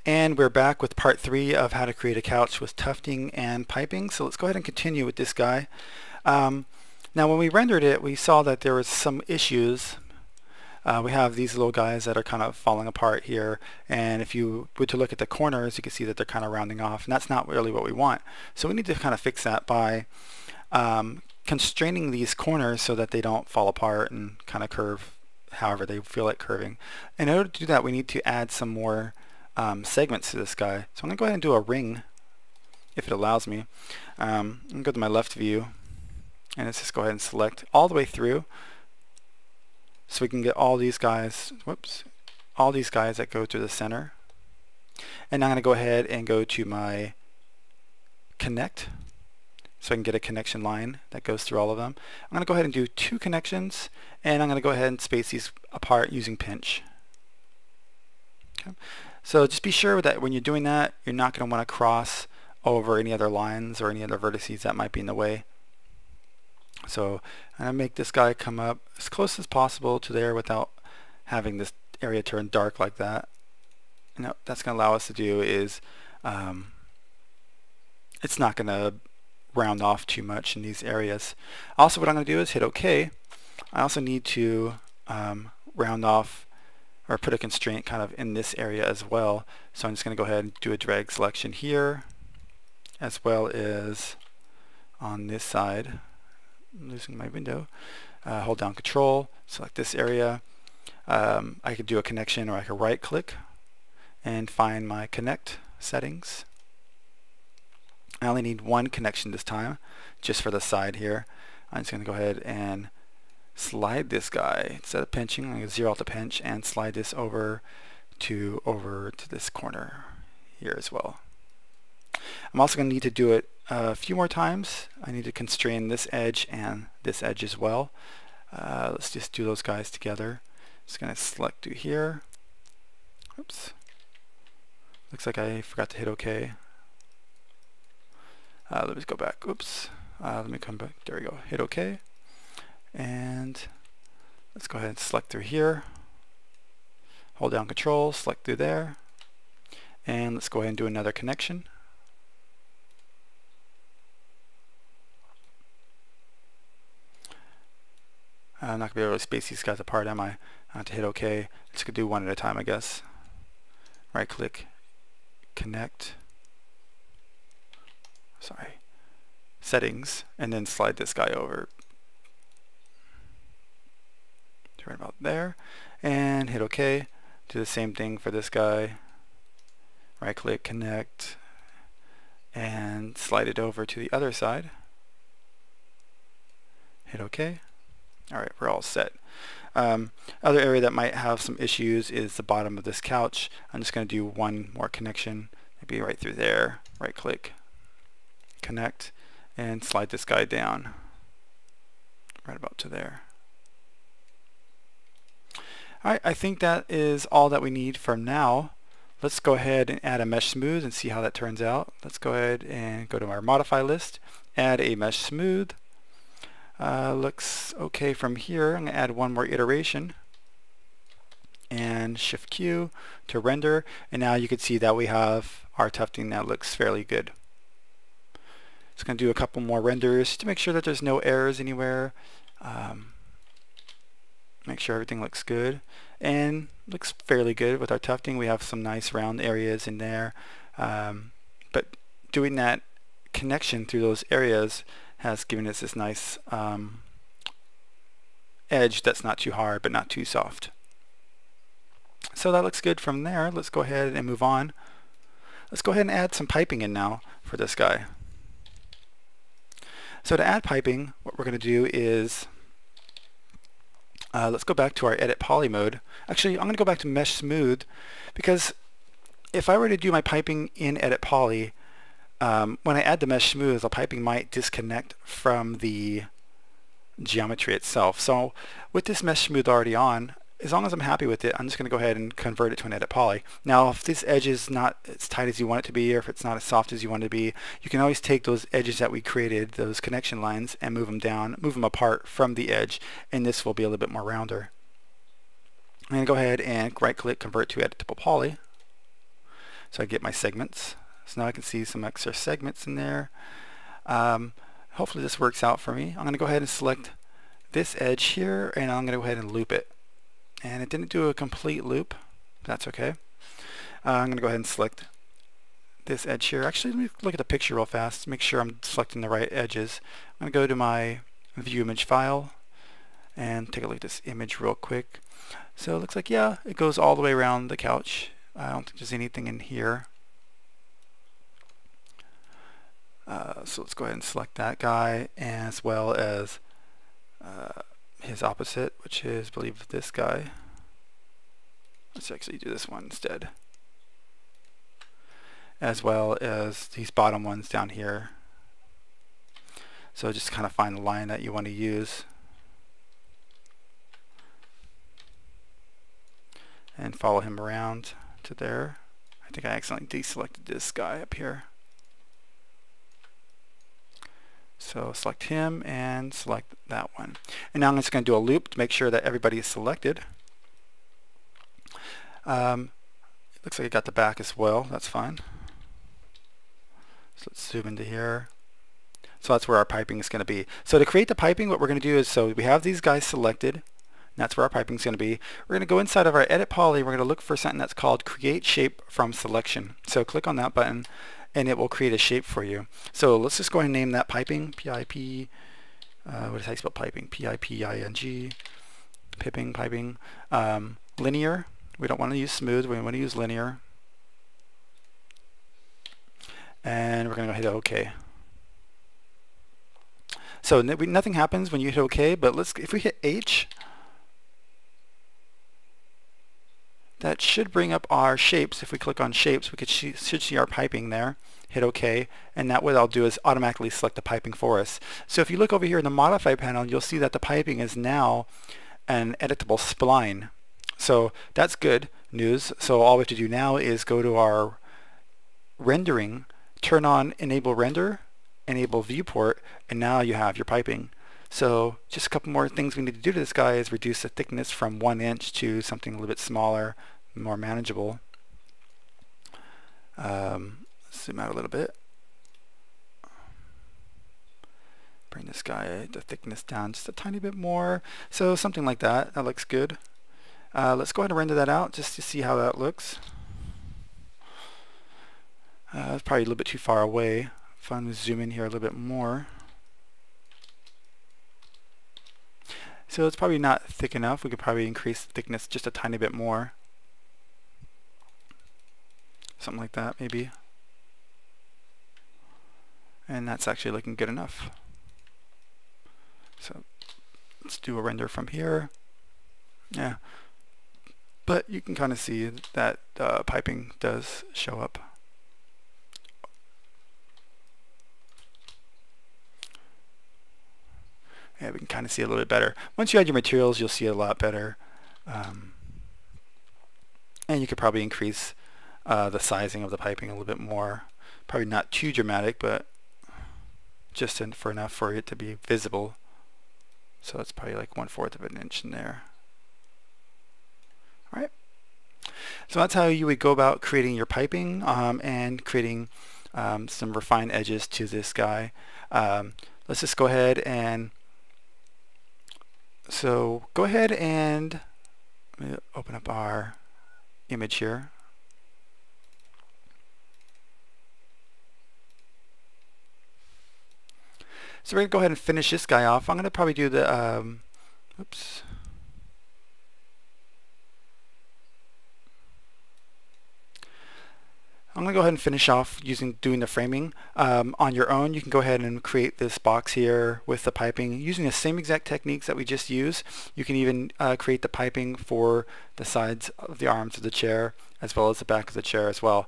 And we're back with part 3 of how to create a couch with tufting and piping. So let's go ahead and continue with this guy. Um, Now when we rendered it, we saw that there was some issues. We have these little guys that are kind of falling apart here, and if you were to look at the corners, you can see that they're kind of rounding off, and that's not really what we want. So we need to kind of fix that by constraining these corners so that they don't fall apart and kind of curve however they feel like curving. And in order to do that, we need to add some more segments to this guy. So I'm going to go ahead and do a ring if it allows me. I'm going to go to my left view, and let's just go ahead and select all the way through so we can get all these guys, all these guys that go to the center. And I'm going to go ahead and go to my connect so I can get a connection line that goes through all of them. I'm going to go ahead and do 2 connections, and I'm going to go ahead and space these apart using pinch. Okay. So just be sure that when you're doing that, you're not going to want to cross over any other lines or any other vertices that might be in the way. So I'm going to make this guy come up as close as possible to there without having this area turn dark like that. And what that's going to allow us to do is it's not going to round off too much in these areas. Also, what I'm going to do is hit OK. I also need to round off or put a constraint kind of in this area as well. So I'm just going to go ahead and do a drag selection here, as well as on this side. I'm losing my window. Hold down Control, select this area. I could do a connection, or I could right click and find my connect settings. I only need 1 connection this time, just for the side here. I'm just going to go ahead and slide this guy. Instead of pinching, I'm going to 0 out the pinch and slide this over to this corner here as well. I'm also going to need to do it a few more times. I need to constrain this edge and this edge as well. Let's just do those guys together. Just going to select through here. Oops. Looks like I forgot to hit OK. Let me go back. Oops. Let me come back. There we go. Hit OK. And let's go ahead and select through here. Hold down Control, select through there. And let's go ahead and do another connection. I'm not going to be able to space these guys apart, am I? I have to hit OK. I'm just going to do one at a time, I guess. Right click, connect. Sorry. Settings, and then slide this guy over to right about there. And hit OK. Do the same thing for this guy. Right click, connect, and slide it over to the other side. Hit OK. Alright, we're all set. Other area that might have some issues is the bottom of this couch. I'm just going to do 1 more connection, maybe right through there. Right click, connect, and slide this guy down right about to there. Alright, I think that is all that we need for now. Let's go ahead and add a mesh smooth and see how that turns out. Let's go ahead and go to our modify list, add a mesh smooth. Looks okay from here. I'm going to add 1 more iteration and Shift Q to render, and now you can see that we have our tufting that looks fairly good. Just going to do a couple more renders to make sure that there's no errors anywhere. Make sure everything looks good, and looks fairly good with our tufting. We have some nice round areas in there, but doing that connection through those areas has given us this nice edge that's not too hard but not too soft. So that looks good from there. Let's go ahead and move on. Let's go ahead and add some piping in now for this guy. So to add piping, what we're going to do is let's go back to our edit poly mode. Actually, I'm going to go back to mesh smooth, because if I were to do my piping in edit poly, when I add the mesh smooth, the piping might disconnect from the geometry itself. So with this mesh smooth already on, as long as I'm happy with it, I'm just going to go ahead and convert it to an edit poly. Now, if this edge is not as tight as you want it to be, or if it's not as soft as you want it to be, you can always take those edges that we created, those connection lines, and move them down, move them apart from the edge, and this will be a little bit more rounder. I'm going to go ahead and right click, convert to editable poly. so I get my segments. So now I can see some extra segments in there. Hopefully this works out for me. I'm going to go ahead and select this edge here, and I'm going to go ahead and loop it. And it didn't do a complete loop. That's okay. I'm going to go ahead and select this edge here. Actually, let me look at the picture real fast, make sure I'm selecting the right edges. I'm going to go to my view image file and take a look at this image real quick. So it looks like, yeah, it goes all the way around the couch. I don't think there's anything in here. So let's go ahead and select that guy, as well as his opposite, which is, I believe, this guy. Let's actually do this one instead, as well as these bottom ones down here. So just kind of find the line that you want to use and follow him around to there. I think I accidentally deselected this guy up here. So select him and select that one. And now I'm just going to do a loop to make sure that everybody is selected. Looks like I got the back as well. That's fine. So let's zoom into here. So that's where our piping is going to be. So to create the piping, what we're going to do is, so we have these guys selected, and that's where our piping is going to be. We're going to go inside of our Edit Poly. We're going to look for something that's called Create Shape from Selection. So click on that button, and it will create a shape for you. So let's just go ahead and name that piping. P-I-P, what is how you spell piping? P-I-P-I-N-G, piping. Linear. We don't want to use smooth. We want to use linear. And we're going to go hit OK. So nothing happens when you hit OK, but if we hit H, that should bring up our shapes. If we click on shapes, we should see our piping there. Hit OK, and that what I'll do is automatically select the piping for us. So if you look over here in the Modify panel, you'll see that the piping is now an editable spline. So that's good news. So all we have to do now is go to our rendering, turn on Enable Render, enable Viewport, and now you have your piping. So just a couple more things we need to do to this guy is reduce the thickness from 1 inch to something a little bit smaller, more manageable. Zoom out a little bit. Bring this guy, the thickness down just a tiny bit more. So something like that. That looks good. Let's go ahead and render that out just to see how that looks. It's probably a little bit too far away. If I'm going to zoom in here a little bit more. So it's probably not thick enough. We could probably increase the thickness just a tiny bit more. Something like that, maybe. And that's actually looking good enough. So let's do a render from here. Yeah. But you can kind of see that piping does show up. Yeah, we can kind of see a little bit better. Once you add your materials, you'll see it a lot better. And you could probably increase the sizing of the piping a little bit more. Probably not too dramatic, but just for enough for it to be visible. So it's probably like 1/4 of an inch in there. All right. So that's how you would go about creating your piping and creating some refined edges to this guy. Let's just go ahead and let me open up our image here. So we're going to go ahead and finish this guy off. I'm going to probably do the, oops. I'm going to go ahead and finish off doing the framing. On your own, you can go ahead and create this box here with the piping using the same exact techniques that we just used. You can even create the piping for the sides of the arms of the chair as well as the back of the chair as well.